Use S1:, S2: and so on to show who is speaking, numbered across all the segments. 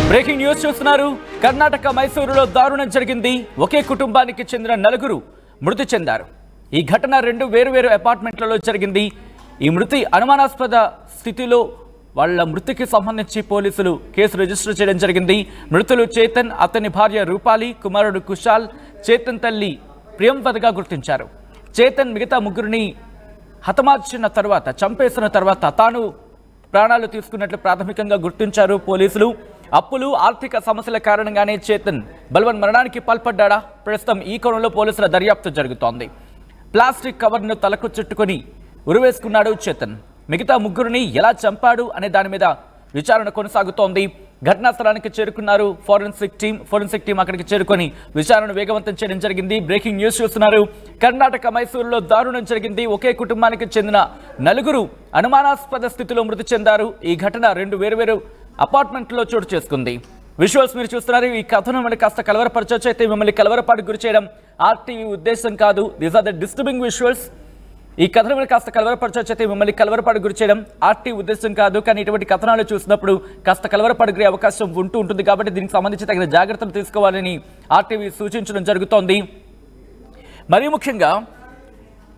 S1: Breaking news చూస్తున్నారు. కర్ణాటక మైసూరులో దారుణం జరిగింది. ఒకే కుటుంబానికి చెందిన నలుగురు మృతి చెందారు. ఈ ఘటన రెండు వేరువేరు అపార్ట్మెంట్లలో జరిగింది. ఈ మృతి అనుమానాస్పద స్థితిలో వాళ్ళ మృతికి సంబంధించి పోలీసులు కేసు రిజిస్టర్ చేయడం జరిగింది. మృతులు చేతన్, అతని భార్య రూపాలి, కుమారుడు కుశాల్, చేతన్ తల్లి ప్రియంవదగా గుర్తించారు. చేతన్ మిగతా ముగ్గురిని హతమార్చిన తర్వాత, చంపేసిన తర్వాత తాను ప్రాణాలు తీసుకున్నట్లు ప్రాథమికంగా గుర్తించారు పోలీసులు. అప్పులు, ఆర్థిక సమస్యల కారణంగానే చేతన్ బలవన్ మరణానికి పాల్పడ్డా? ప్రస్తుతం ఈ కోణంలో పోలీసుల దర్యాప్తు జరుగుతోంది. ప్లాస్టిక్ కవర్ను తలకు చుట్టుకొని ఉరివేసుకున్నాడు చేతన్. మిగతా ముగ్గురిని ఎలా చంపాడు అనే దాని మీద విచారణ కొనసాగుతోంది. ఘటనా స్థలానికి చేరుకున్నారు ఫోరెన్సిక్ టీం అక్కడికి చేరుకొని విచారణ వేగవంతం చేయడం జరిగింది. బ్రేకింగ్ న్యూస్ చూస్తున్నారు. కర్ణాటక మైసూరులో దారుణం జరిగింది. ఒకే కుటుంబానికి చెందిన నలుగురు అనుమానాస్పద స్థితిలో మృతి చెందారు. ఈ ఘటన రెండు వేరువేరు అపార్ట్మెంట్లో చోటు చేసుకుంది. విజువల్స్ మీరు చూస్తున్నారు. ఈ కథను మిమ్మల్ని కాస్త కలవరపరచొచ్చు, అయితే మిమ్మల్ని కలవరపాటుకు గురి చేయడం ఆర్టీవీ ఉద్దేశం కాదు. These are the disturbing visuals. ఈ కథను మీరు కాస్త కలవరపరచొచ్చు, అయితే మిమ్మల్ని కలవరపాటు గురి చేయడం ఆర్టీ ఉద్దేశం కాదు. కానీ ఇటువంటి కథనాలు చూసినప్పుడు కాస్త కలవరపాటు గురే అవకాశం ఉంటుంది. కాబట్టి దీనికి సంబంధించి తగిన జాగ్రత్తలు తీసుకోవాలని ఆర్టీవీ సూచించడం జరుగుతోంది. మరీ ముఖ్యంగా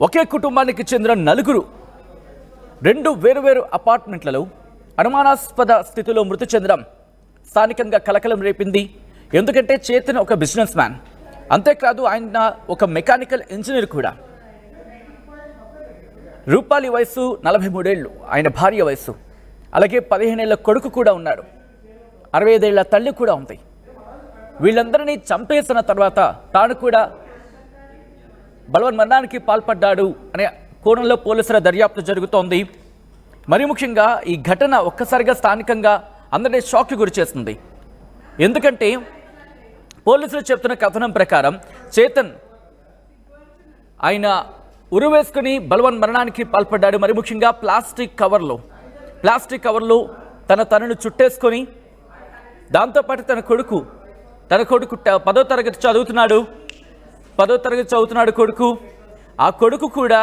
S1: ఒకే కుటుంబానికి చెందిన నలుగురు రెండు వేరువేరు అపార్ట్మెంట్లలో అనుమానాస్పద స్థితిలో మృతి చెందడం స్థానికంగా కలకలం రేపింది. ఎందుకంటే చేతన్ ఒక బిజినెస్ మ్యాన్, అంతేకాదు ఆయన ఒక మెకానికల్ ఇంజనీర్ కూడా. రూపాలి వయసు 43 ఏళ్ళు, ఆయన భార్య వయసు, అలాగే 15 ఏళ్ల కొడుకు కూడా ఉన్నాడు, 65 ఏళ్ల తల్లి కూడా ఉంది. వీళ్ళందరినీ చంపేసిన తర్వాత తాను కూడా బలవన్ మరణానికి పాల్పడ్డాడు అనే కోణంలో పోలీసుల దర్యాప్తు జరుగుతోంది. మరి ముఖ్యంగా ఈ ఘటన ఒక్కసారిగా స్థానికంగా అందరినీ షాక్కి గురి చేస్తుంది. ఎందుకంటే పోలీసులు చెప్తున్న కథనం ప్రకారం చేతన్ ఆయన ఉరివేసుకుని బలవన్ మరణానికి పాల్పడ్డాడు. మరి ముఖ్యంగా ప్లాస్టిక్ కవర్లో తనను చుట్టేసుకొని, దాంతోపాటు తన కొడుకు 10వ తరగతి చదువుతున్నాడు కొడుకు. ఆ కొడుకు కూడా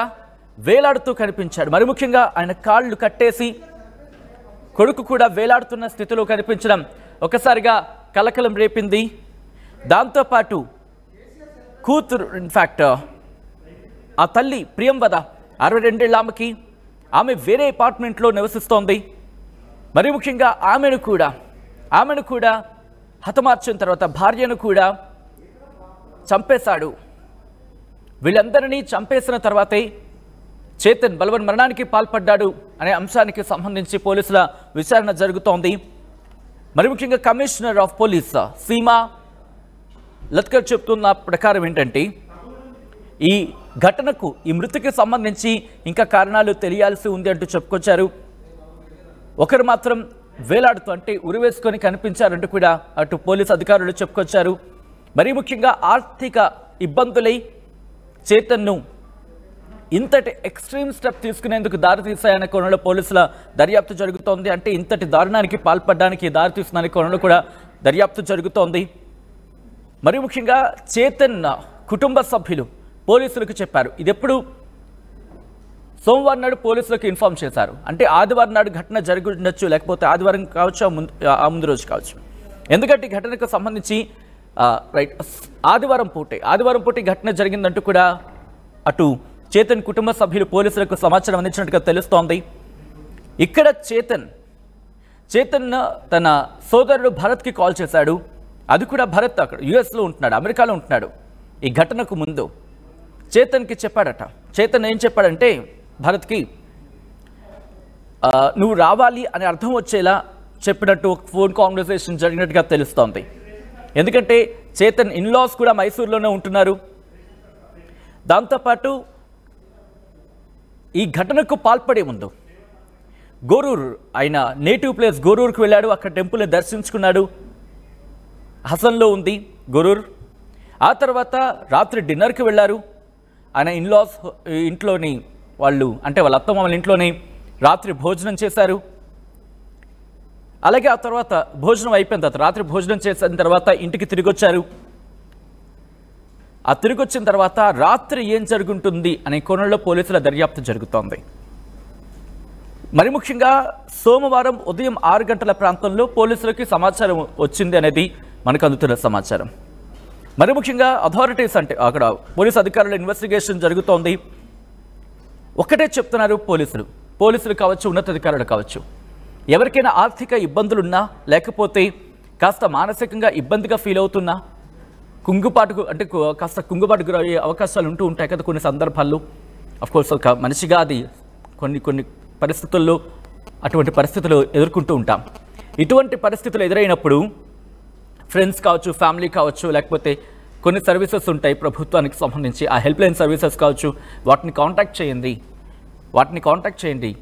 S1: వేలాడుతూ కనిపించాడు. మరి ముఖ్యంగా ఆయన కాళ్ళు కట్టేసి కొడుకు కూడా వేలాడుతున్న స్థితిలో కనిపించడం ఒకసారిగా కలకలం రేపింది. దాంతోపాటు కూతురు, ఇన్ఫ్యాక్ట్ ఆ తల్లి ప్రియంవద 62 ఏళ్ల ఆమె వేరే అపార్ట్మెంట్లో నివసిస్తోంది. మరి ముఖ్యంగా ఆమెను కూడా హతమార్చిన తర్వాత భార్యను కూడా చంపేశాడు. వీళ్ళందరినీ చంపేసిన తర్వాతే చేతన్ బలవన్ మరణానికి పాల్పడ్డాడు అనే అంశానికి సంబంధించి పోలీసుల విచారణ జరుగుతోంది. మరి ముఖ్యంగా commissioner of police Seema Latkar చెప్తున్న ప్రకారం ఏంటంటే, ఈ ఘటనకు, ఈ మృతికి సంబంధించి ఇంకా కారణాలు తెలియాల్సి ఉంది అంటూ చెప్పుకొచ్చారు. ఒకరు మాత్రం వేలాడుతూ, అంటే ఉరివేసుకొని కనిపించారంటూ కూడా అటు పోలీసు అధికారులు చెప్పుకొచ్చారు. మరీ ముఖ్యంగా ఆర్థిక ఇబ్బందులై చేతన్ను ఇంతటి ఎక్స్ట్రీమ్ స్టెప్ తీసుకునేందుకు దారితీశాయనే కోణంలో పోలీసుల దర్యాప్తు జరుగుతోంది. అంటే ఇంతటి దారుణానికి పాల్పడడానికి దారితీస్తున్న కోణంలో కూడా దర్యాప్తు జరుగుతోంది. మరి ముఖ్యంగా చేతన్ కుటుంబ సభ్యులు పోలీసులకు చెప్పారు. ఇది ఎప్పుడు సోమవారం నాడు పోలీసులకు ఇన్ఫార్మ్ చేశారు. అంటే ఆదివారం నాడు ఘటన జరిగి ఉండొచ్చు, లేకపోతే ఆదివారం కావచ్చు, ఆ ముందు రోజు కావచ్చు. ఎందుకంటే ఘటనకు సంబంధించి ఆదివారం పూటే ఘటన జరిగిందంటూ కూడా అటు చేతన్ కుటుంబ సభ్యులు పోలీసులకు సమాచారం అందించినట్టుగా తెలుస్తోంది. ఇక్కడ చేతన్ తన సోదరుడు భరత్కి కాల్ చేశాడు. అది కూడా భరత్ అక్కడ యుఎస్లో ఉంటున్నాడు, అమెరికాలో ఉంటున్నాడు. ఈ ఘటనకు ముందు చేతన్కి చెప్పాడట. చేతన్ ఏం చెప్పాడంటే భరత్కి, నువ్వు రావాలి అని అర్థం వచ్చేలా చెప్పినట్టు ఫోన్ కాన్వర్సేషన్ జరిగినట్టుగా తెలుస్తోంది. ఎందుకంటే చేతన్ ఇన్లాస్ కూడా మైసూరులోనే ఉంటున్నారు. దాంతోపాటు ఈ ఘటనకు పాల్పడే ముందు గోరూరు, ఆయన నేటివ్ ప్లేస్ గోరూరుకు వెళ్ళాడు. అక్కడ టెంపుల్ని దర్శించుకున్నాడు. హసన్లో ఉంది గోరూర్. ఆ తర్వాత రాత్రి డిన్నర్కి వెళ్ళారు. ఆయన ఇన్లాస్ ఇంట్లోని వాళ్ళు, అంటే వాళ్ళ అత్తమామల ఇంట్లోనే రాత్రి భోజనం చేశారు. అలాగే ఆ తర్వాత భోజనం అయిపోయిన తర్వాత, రాత్రి భోజనం చేసిన తర్వాత ఇంటికి తిరిగి వచ్చారు. ఆ తిరిగి వచ్చిన తర్వాత రాత్రి ఏం జరుగుతుంది అనే కోణంలో పోలీసుల దర్యాప్తు జరుగుతోంది. మరి ముఖ్యంగా సోమవారం ఉదయం 6 గంటల ప్రాంతంలో పోలీసులకి సమాచారం వచ్చింది అనేది మనకు అందుతున్న సమాచారం. మరి ముఖ్యంగా అథారిటీస్ అంటే అక్కడ పోలీసు అధికారుల ఇన్వెస్టిగేషన్ జరుగుతోంది. ఒక్కటే చెప్తున్నారు పోలీసులు కావచ్చు, ఉన్నతాధికారులు కావచ్చు, ఎవరికైనా ఆర్థిక ఇబ్బందులున్నా లేకపోతే కాస్త మానసికంగా ఇబ్బందిగా ఫీల్ అవుతున్నా కుంగుపాటుకు అంటే కాస్త కుంగుబాటుకు గురయ్యే అవకాశాలు ఉంటూ ఉంటాయి కదా కొన్ని సందర్భాల్లో. అఫ్కోర్స్ ఒక మనిషిగా అది కొన్ని పరిస్థితుల్లో అటువంటి పరిస్థితులు ఎదుర్కొంటూ ఉంటాం. ఇటువంటి పరిస్థితులు ఎదురైనప్పుడు ఫ్రెండ్స్ కావచ్చు, ఫ్యామిలీ కావచ్చు, లేకపోతే కొన్ని సర్వీసెస్ ఉంటాయి ప్రభుత్వానికి సంబంధించి, ఆ హెల్ప్ లైన్ సర్వీసెస్ కావచ్చు, వాటిని కాంటాక్ట్ చేయండి.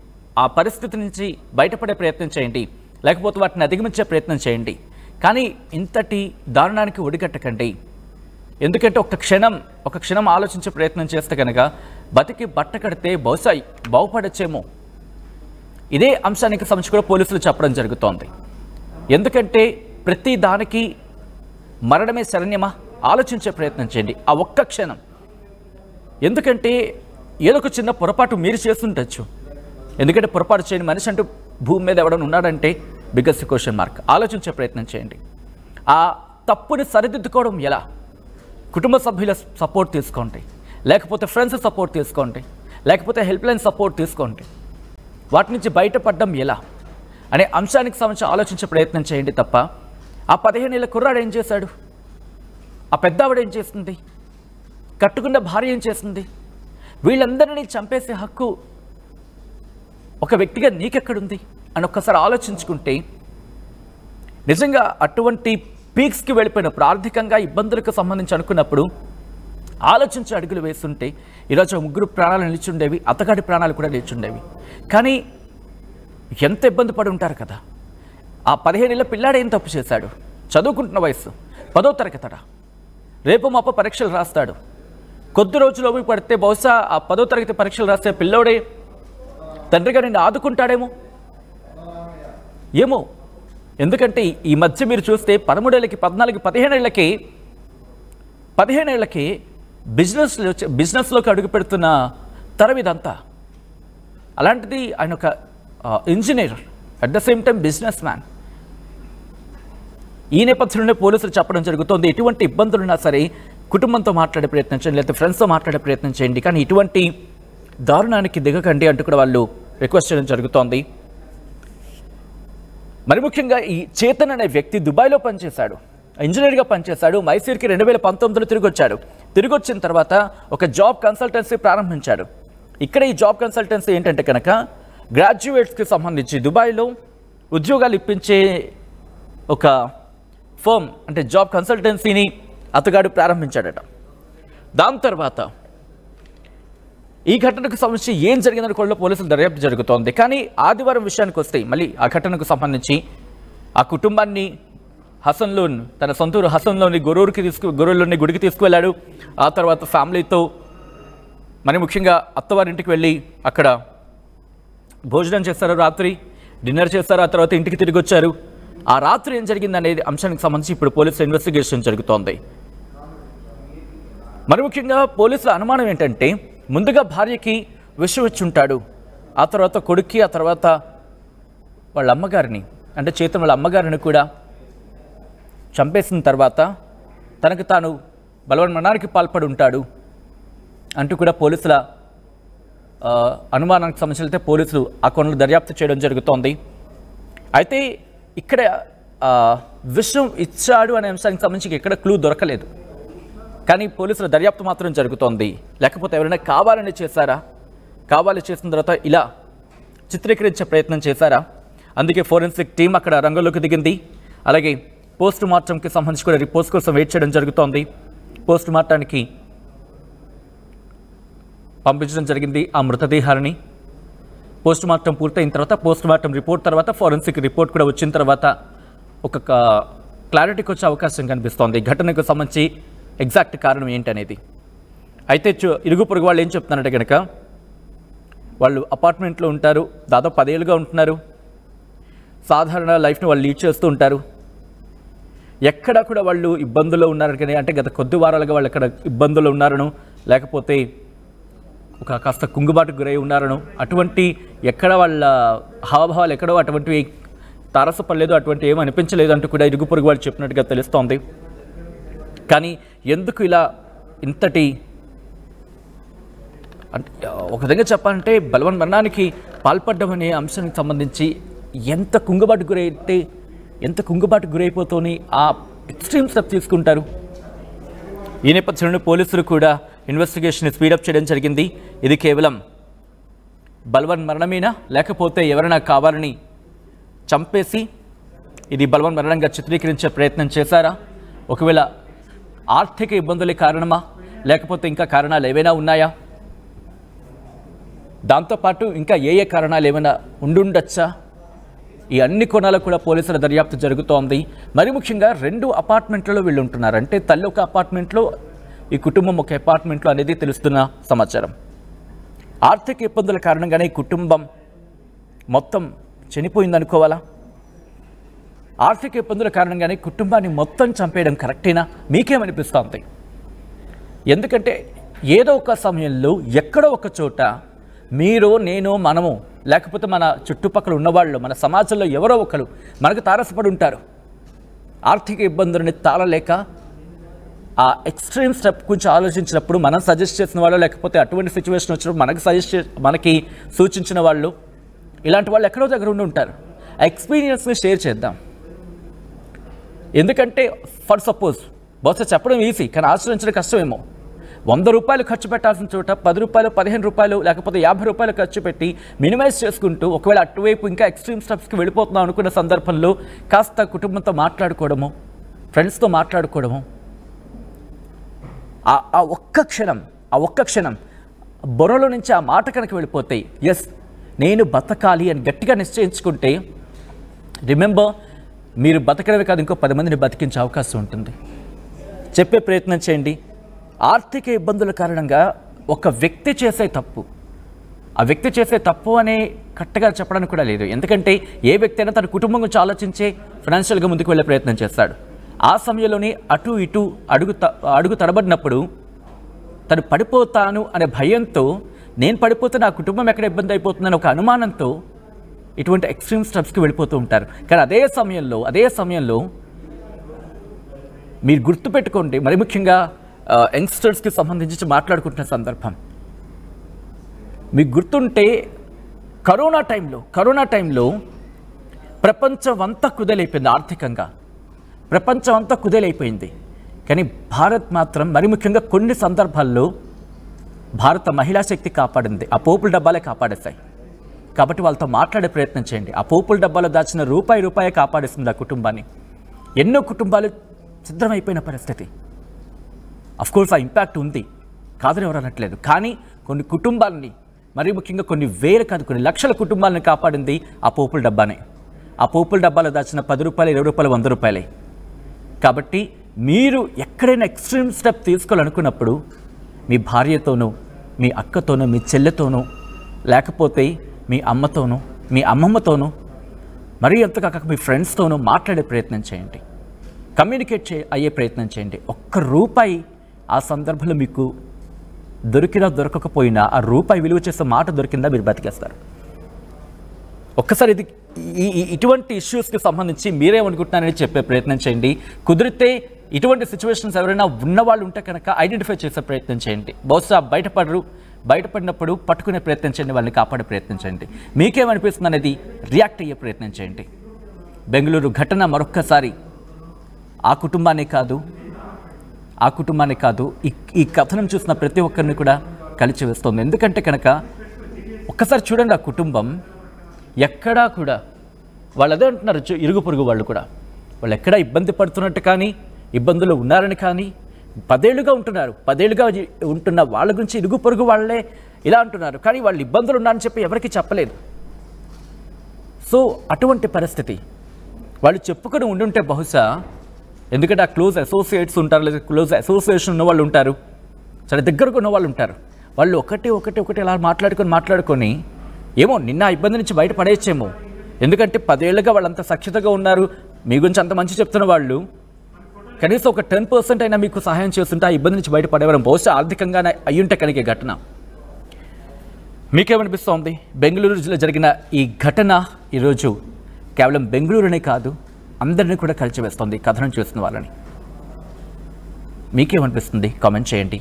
S1: ఆ పరిస్థితి నుంచి బయటపడే ప్రయత్నం చేయండి, లేకపోతే వాటిని అధిగమించే ప్రయత్నం చేయండి. కానీ ఇంతటి దారుణానికి ఒడిగట్టకండి. ఎందుకంటే ఒక క్షణం ఆలోచించే ప్రయత్నం చేస్తే కనుక బతికి బట్ట కడితే బహుశా బాగుపడచ్చేమో. ఇదే అంశానికి సంబంధించి కూడా పోలీసులు చెప్పడం జరుగుతోంది. ఎందుకంటే ప్రతి దానికి మరణమే శరణ్యమా, ఆలోచించే ప్రయత్నం చేయండి ఆ ఒక్క క్షణం. ఎందుకంటే ఏదో ఒక చిన్న పొరపాటు మీరు చేస్తుండొచ్చు. ఎందుకంటే పొరపాటు చేయని మనిషి అంటూ భూమి మీద ఎవడన్నా ఉన్నాడంటే బిగ్గెస్ట్ క్వశ్చన్ మార్క్. ఆలోచించే ప్రయత్నం చేయండి. ఆ తప్పుని సరిదిద్దుకోవడం ఎలా? కుటుంబ సభ్యుల సపోర్ట్ తీసుకోండి, లేకపోతే ఫ్రెండ్స్ సపోర్ట్ తీసుకోండి, లేకపోతే హెల్ప్ లైన్ సపోర్ట్ తీసుకోండి. వాటి నుంచి బయటపడడం ఎలా అనే అంశానికి సంబంధించి ఆలోచించే ప్రయత్నం చేయండి తప్ప ఆ 15 ఏళ్ల కుర్రాడు ఏం చేశాడు, ఆ పెద్దావిడ ఏం చేస్తుంది, కట్టుకున్న భార్య ఏం చేస్తుంది, వీళ్ళందరినీ చంపేసే హక్కు ఒక వ్యక్తిగా నీకెక్కడుంది అని ఒక్కసారి ఆలోచించుకుంటే నిజంగా అటువంటి పీక్స్కి వెళ్ళిపోయినప్పుడు ఆర్థికంగా ఇబ్బందులకు సంబంధించి అనుకున్నప్పుడు ఆలోచించి అడుగులు వేస్తుంటే ఈరోజు 3 ప్రాణాలు నిలిచుండేవి, అతగాడి ప్రాణాలు కూడా నిలిచుండేవి. కానీ ఎంత ఇబ్బంది పడి ఉంటారు కదా. ఆ 15 ఏళ్ల పిల్లాడు ఏం తప్పు చేశాడు? చదువుకుంటున్న వయసు, 10వ తరగతట. రేపు మాప పరీక్షలు రాస్తాడు. కొద్ది రోజులు పడితే బహుశా ఆ 10వ తరగతి పరీక్షలు రాస్తే పిల్లోడే తండ్రిగా నిన్ను ఆదుకుంటాడేమో ఏమో. ఎందుకంటే ఈ మధ్య మీరు చూస్తే 13 ఏళ్ళకి, 14, 15 ఏళ్ళకి బిజినెస్లోకి అడుగు పెడుతున్న తరం ఇదంతా. అలాంటిది ఆయన ఒక engineer, at the same time business man. ఈ నేపథ్యంలోనే పోలీసులు చెప్పడం జరుగుతోంది, ఎటువంటి ఇబ్బందులున్నా సరే కుటుంబంతో మాట్లాడే ప్రయత్నం చేయండి, లేకపోతే ఫ్రెండ్స్తో మాట్లాడే ప్రయత్నం చేయండి, కానీ ఇటువంటి దారుణానికి దిగకండి అంటూ కూడా వాళ్ళు రిక్వెస్ట్ చేయడం జరుగుతోంది. మరి ముఖ్యంగా ఈ చేతన్ అనే వ్యక్తి దుబాయ్లో పనిచేశాడు, ఇంజనీర్గా పనిచేశాడు. మైసూర్కి 2019లో తిరిగి వచ్చిన తర్వాత ఒక జాబ్ కన్సల్టెన్సీ ప్రారంభించాడు. ఇక్కడ ఈ జాబ్ కన్సల్టెన్సీ ఏంటంటే కనుక గ్రాడ్యుయేట్స్కి సంబంధించి దుబాయ్లో ఉద్యోగాలు ఇప్పించే ఒక ఫర్మ్, అంటే జాబ్ కన్సల్టెన్సీని అతగాడు ప్రారంభించాడట. దాని తర్వాత ఈ ఘటనకు సంబంధించి ఏం జరిగిందని కూడా పోలీసులు దర్యాప్తు జరుగుతోంది. కానీ ఆదివారం విషయానికి వస్తే మళ్ళీ ఆ ఘటనకు సంబంధించి ఆ కుటుంబాన్ని హసన్లోన్, తన సొంతూరు హసన్లోని గొరూరులోని గుడికి తీసుకువెళ్ళాడు. ఆ తర్వాత ఫ్యామిలీతో మరి ముఖ్యంగా అత్తవారింటికి వెళ్ళి అక్కడ భోజనం చేస్తారు, రాత్రి డిన్నర్ చేస్తారు. ఆ తర్వాత ఇంటికి తిరిగి వచ్చారు. ఆ రాత్రి ఏం జరిగింది అనేది అంశానికి సంబంధించి ఇప్పుడు పోలీసుల ఇన్వెస్టిగేషన్ జరుగుతోంది. మరి ముఖ్యంగా పోలీసుల అనుమానం ఏంటంటే ముందుగా భార్యకి విషం ఇచ్చి ఉంటాడు, ఆ తర్వాత కొడుక్కి, ఆ తర్వాత వాళ్ళ అమ్మగారిని అంటే చేతన్ వాళ్ళ అమ్మగారిని కూడా చంపేసిన తర్వాత తనకు తాను బలవన్మరణానికి పాల్పడి ఉంటాడు అంటూ కూడా పోలీసుల అనుమానానికి సంబంధించి పోలీసులు ఆ కోణంలో దర్యాప్తు చేయడం జరుగుతోంది. అయితే ఇక్కడ విషం ఇచ్చాడు అనే అంశానికి సంబంధించి ఎక్కడ క్లూ దొరకలేదు. కానీ పోలీసుల దర్యాప్తు మాత్రం జరుగుతోంది. లేకపోతే ఎవరైనా కావాలని చేశారా, కావాలి చేసిన తర్వాత ఇలా చిత్రీకరించే ప్రయత్నం చేశారా? అందుకే ఫోరెన్సిక్ టీం అక్కడ రంగంలోకి దిగింది. అలాగే పోస్ట్ మార్టంకి సంబంధించి కూడా రిపోర్ట్స్ కోసం వెయిట్ చేయడం జరుగుతోంది. పోస్ట్ మార్టానికి పంపించడం జరిగింది ఆ మృతదేహాలని. పోస్ట్ మార్టం పూర్తయిన తర్వాత పోస్ట్ మార్టం రిపోర్ట్ తర్వాత ఫోరెన్సిక్ రిపోర్ట్ కూడా వచ్చిన తర్వాత ఒక క్లారిటీకి వచ్చే అవకాశం కనిపిస్తోంది ఘటనకు సంబంధించి ఎగ్జాక్ట్ కారణం ఏంటనేది. అయితే ఇరుగు పొరుగు వాళ్ళు ఏం చెప్తున్నారంటే కనుక వాళ్ళు అపార్ట్మెంట్లో ఉంటారు, దాదాపు 10 ఏళ్ళుగా ఉంటున్నారు, సాధారణ లైఫ్ని వాళ్ళు లీడ్ చేస్తూ ఉంటారు. ఎక్కడ కూడా వాళ్ళు ఇబ్బందుల్లో ఉన్నారు కానీ, అంటే గత కొద్ది వారాలుగా వాళ్ళు ఎక్కడ ఇబ్బందుల్లో ఉన్నారను, లేకపోతే ఒక కాస్త కుంగుబాటుకు గురై ఉన్నారనో, అటువంటి ఎక్కడ వాళ్ళ హావభావాలు ఎక్కడో అటువంటివి తారసపడలేదు, అటువంటి ఏమీ అనిపించలేదు అంటూ కూడా ఇరుగు పొరుగు వాళ్ళు చెప్పినట్టుగా తెలుస్తోంది. కానీ ఎందుకు ఇలా ఇంతటి అంటే ఒక విధంగా చెప్పాలంటే బలవన్ మరణానికి పాల్పడ్డం అనే అంశానికి సంబంధించి ఎంత కుంగుబాటు గురైపోతూనే ఆ ఎక్స్ట్రీమ్ స్టెప్ తీసుకుంటారు. ఈ నేపథ్యంలో పోలీసులు కూడా ఇన్వెస్టిగేషన్ స్పీడప్ చేయడం జరిగింది. ఇది కేవలం బలవన్ మరణమేనా, లేకపోతే ఎవరైనా కావాలని చంపేసి ఇది బలవన్ మరణంగా చిత్రీకరించే ప్రయత్నం చేశారా, ఒకవేళ ఆర్థిక ఇబ్బందులే కారణమా, లేకపోతే ఇంకా కారణాలు ఏవైనా ఉన్నాయా, దాంతోపాటు ఇంకా ఏ కారణాలు ఏమైనా ఉండుండొచ్చా, ఈ అన్ని కోణాలకు కూడా పోలీసుల దర్యాప్తు జరుగుతోంది. మరి ముఖ్యంగా 2 అపార్ట్మెంట్లలో వీళ్ళు ఉంటున్నారు. అంటే తల్లి ఒక అపార్ట్మెంట్లో, ఈ కుటుంబం ఒక అపార్ట్మెంట్లో అనేది తెలుస్తున్న సమాచారం. ఆర్థిక ఇబ్బందుల కారణంగానే ఈ కుటుంబం మొత్తం చనిపోయిందనుకోవాలా? ఆర్థిక ఇబ్బందుల కారణంగానే కుటుంబాన్ని మొత్తం చంపేయడం కరెక్టేనా? మీకేమనిపిస్తోంది? ఎందుకంటే ఏదో ఒక సమయంలో ఎక్కడో ఒక చోట మీరు, నేను, మనము, లేకపోతే మన చుట్టుపక్కల ఉన్నవాళ్ళు, మన సమాజంలో ఎవరో ఒకరు మనకు తారసపడి ఉంటారు. ఆర్థిక ఇబ్బందులని తాళలేక ఆ ఎక్స్ట్రీమ్ స్టెప్ గురించి ఆలోచించినప్పుడు మనం సజెస్ట్ చేసిన వాళ్ళు, లేకపోతే అటువంటి సిచ్యువేషన్ వచ్చినప్పుడు మనకి సూచించిన వాళ్ళు, ఇలాంటి వాళ్ళు ఎక్కడో దగ్గర ఉండి ఉంటారు. ఆ ఎక్స్పీరియన్స్ని షేర్ చేద్దాం. ఎందుకంటే ఫర్ సపోజ్ బహుశా చెప్పడం ఈజీ, కానీ ఆచరించడం కష్టమేమో. 100 రూపాయలు ఖర్చు పెట్టాల్సిన చోట 10 రూపాయలు, 15 రూపాయలు, లేకపోతే 50 రూపాయలు ఖర్చు పెట్టి మినిమైజ్ చేసుకుంటూ ఒకవేళ అటువైపు ఇంకా ఎక్స్ట్రీమ్ స్టెప్స్కి వెళ్ళిపోతున్నాం అనుకున్న సందర్భంలో కాస్త కుటుంబంతో మాట్లాడుకోవడము, ఫ్రెండ్స్తో మాట్లాడుకోవడము, ఆ ఒక్క క్షణం బొరలో నుంచి ఆ మాట కనుక వెళ్ళిపోతే, ఎస్ నేను బతకాలి అని గట్టిగా నిశ్చయించుకుంటే, రిమెంబర్, మీరు బతకడమే కాదు ఇంకో 10 మందిని బతికించే అవకాశం ఉంటుంది. చెప్పే ప్రయత్నం చేయండి. ఆర్థిక ఇబ్బందుల కారణంగా ఒక వ్యక్తి చేసే తప్పు, ఆ వ్యక్తి చేసే తప్పు అనే కరెక్ట్గా చెప్పడానికి కూడా లేదు. ఎందుకంటే ఏ వ్యక్తి అయినా తన కుటుంబం గురించి ఆలోచించే ఫైనాన్షియల్గా ముందుకు వెళ్ళే ప్రయత్నం చేస్తాడు. ఆ సమయంలోనే అటు ఇటు అడుగు తడబడినప్పుడు తను పడిపోతాను అనే భయంతో, నేను పడిపోతే నా కుటుంబం ఎక్కడ ఇబ్బంది అయిపోతుందని ఒక అనుమానంతో ఇటువంటి ఎక్స్ట్రీమ్ స్టెప్స్కి వెళ్ళిపోతూ ఉంటారు. కానీ అదే సమయంలో మీరు గుర్తుపెట్టుకోండి, మరి ముఖ్యంగా యంగ్స్టర్స్కి సంబంధించి మాట్లాడుకుంటున్న సందర్భం మీకు గుర్తుంటే, కరోనా టైంలో ప్రపంచం అంతా కుదేలైపోయింది. ఆర్థికంగా ప్రపంచం అంతా కుదేలైపోయింది. కానీ భారత్ మాత్రం, మరి ముఖ్యంగా కొన్ని సందర్భాల్లో భారత మహిళా శక్తి కాపాడింది. ఆ పోపుల డబ్బాలే కాపాడేస్తాయి. కాబట్టి వాళ్ళతో మాట్లాడే ప్రయత్నం చేయండి. ఆ పోపుల డబ్బాలో దాచిన రూపాయి కాపాడేస్తుంది ఆ కుటుంబాన్ని. ఎన్నో కుటుంబాలు సిద్ధమైపోయిన పరిస్థితి. అఫ్కోర్స్ ఆ ఇంపాక్ట్ ఉంది, కాదని ఎవరు అనట్లేదు. కానీ కొన్ని కుటుంబాలని, మరి ముఖ్యంగా కొన్ని వేలు కాదు కొన్ని లక్షల కుటుంబాలను కాపాడింది ఆ పోపుల డబ్బానే. ఆ పోపుల డబ్బాలో దాచిన 10 రూపాయలు, 20 రూపాయలు, 100 రూపాయలే. కాబట్టి మీరు ఎక్కడైనా ఎక్స్ట్రీమ్ స్టెప్ తీసుకోవాలనుకున్నప్పుడు మీ భార్యతోనూ, మీ అక్కతోనూ, మీ చెల్లెతోనూ, లేకపోతే మీ అమ్మతోనూ, మీ అమ్మమ్మతోనూ, మరీ ఎంతకాక మీ ఫ్రెండ్స్తోనూ మాట్లాడే ప్రయత్నం చేయండి. కమ్యూనికేట్ అయ్యే ప్రయత్నం చేయండి. ₹1 ఆ సందర్భంలో మీకు దొరికినా దొరకకపోయినా ఆ రూపాయి విలువ చేసే మాట దొరికిందా మీరు బతికేస్తారు. ఒక్కసారి ఇటువంటి ఇష్యూస్కి సంబంధించి మీరేమనుకుంటున్నారని చెప్పే ప్రయత్నం చేయండి. కుదిరితే ఇటువంటి సిచ్యువేషన్స్ ఎవరైనా ఉన్నవాళ్ళు ఉంటే కనుక ఐడెంటిఫై చేసే ప్రయత్నం చేయండి. బహుశా బయటపడినప్పుడు పట్టుకునే ప్రయత్నం చేయండి, వాళ్ళని కాపాడే ప్రయత్నం చేయండి. మీకేమనిపిస్తుంది అనేది రియాక్ట్ అయ్యే ప్రయత్నం చేయండి. బెంగళూరు ఘటన మరొక్కసారి ఆ కుటుంబాన్ని కాదు ఈ కథనం చూసిన ప్రతి ఒక్కరిని కూడా కలిచివేస్తుంది. ఎందుకంటే కనుక ఒక్కసారి చూడండి, ఆ కుటుంబం ఎక్కడా కూడా వాళ్ళు అదే అంటున్నారు, ఇరుగు పొరుగు వాళ్ళు కూడా వాళ్ళు ఎక్కడా ఇబ్బంది పడుతున్నట్టు కానీ, ఇబ్బందులు ఉన్నారని కానీ, 10 ఏళ్ళుగా ఉంటున్న వాళ్ళ గురించి ఇరుగు పొరుగు వాళ్ళే ఇలా అంటున్నారు. కానీ వాళ్ళు ఇబ్బందులు ఉన్నారని చెప్పి ఎవరికి చెప్పలేదు. సో అటువంటి పరిస్థితి వాళ్ళు చెప్పుకొని ఉండుంటే బహుశా, ఎందుకంటే ఆ క్లోజ్ అసోసియేట్స్ ఉంటారు, లేదా క్లోజ్ అసోసియేషన్ ఉన్న వాళ్ళు ఉంటారు, చాలా దగ్గరకు ఉన్న వాళ్ళు ఉంటారు. వాళ్ళు ఒకటి అలా మాట్లాడుకొని ఏమో నిన్న ఇబ్బంది నుంచి బయటపడేయచ్చేమో. ఎందుకంటే 10 ఏళ్ళుగా వాళ్ళంత సఖ్యతగా ఉన్నారు, మీ గురించి అంత మంచి చెప్తున్న వాళ్ళు కనీసం ఒక 10% అయినా మీకు సహాయం చేస్తుంటే ఆ ఇబ్బంది నుంచి బయటపడేవారు. బహుశా ఆర్థికంగానే అయ్యుంటే కనుక ఘటన. మీకేమనిపిస్తోంది? బెంగళూరులో జరిగిన ఈ ఘటన ఈరోజు కేవలం బెంగళూరునే కాదు, అందరినీ కూడా కలిచివేస్తోంది కథనం చూసిన వాళ్ళని. మీకేమనిపిస్తుంది? కామెంట్ చేయండి,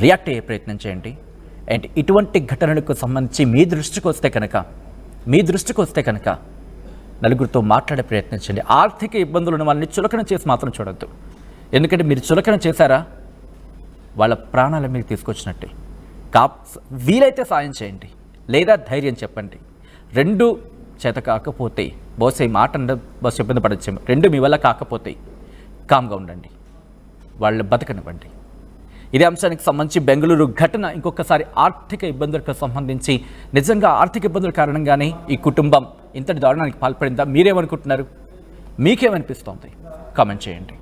S1: రియాక్ట్ అయ్యే ప్రయత్నం చేయండి. అండ్ ఇటువంటి ఘటనలకు సంబంధించి మీ దృష్టికి వస్తే కనుక నలుగురితో మాట్లాడే ప్రయత్నం చేయండి. ఆర్థిక ఇబ్బందులు ఉన్న వాళ్ళని చులకన చేసి మాత్రం చూడొద్దు. ఎందుకంటే మీరు చులకన చేశారా, వాళ్ళ ప్రాణాల మీద తీసుకొచ్చినట్టే. వీలైతే సాయం చేయండి, లేదా ధైర్యం చెప్పండి. రెండు చేత కాకపోతే బహుశా ఈ మాట బస్సు ఇబ్బంది పడచ్చేమో, రెండు మీ వల్ల కాకపోతే కామ్గా ఉండండి, వాళ్ళు బతకనివ్వండి. ఇదే అంశానికి సంబంధించి బెంగళూరు ఘటన ఇంకొకసారి ఆర్థిక ఇబ్బందులకు సంబంధించి, నిజంగా ఆర్థిక ఇబ్బందుల కారణంగానే ఈ కుటుంబం ఇంతటి దారుణానికి పాల్పడిందా? మీరేమనుకుంటున్నారు? మీకేమనిపిస్తోంది? కామెంట్ చేయండి.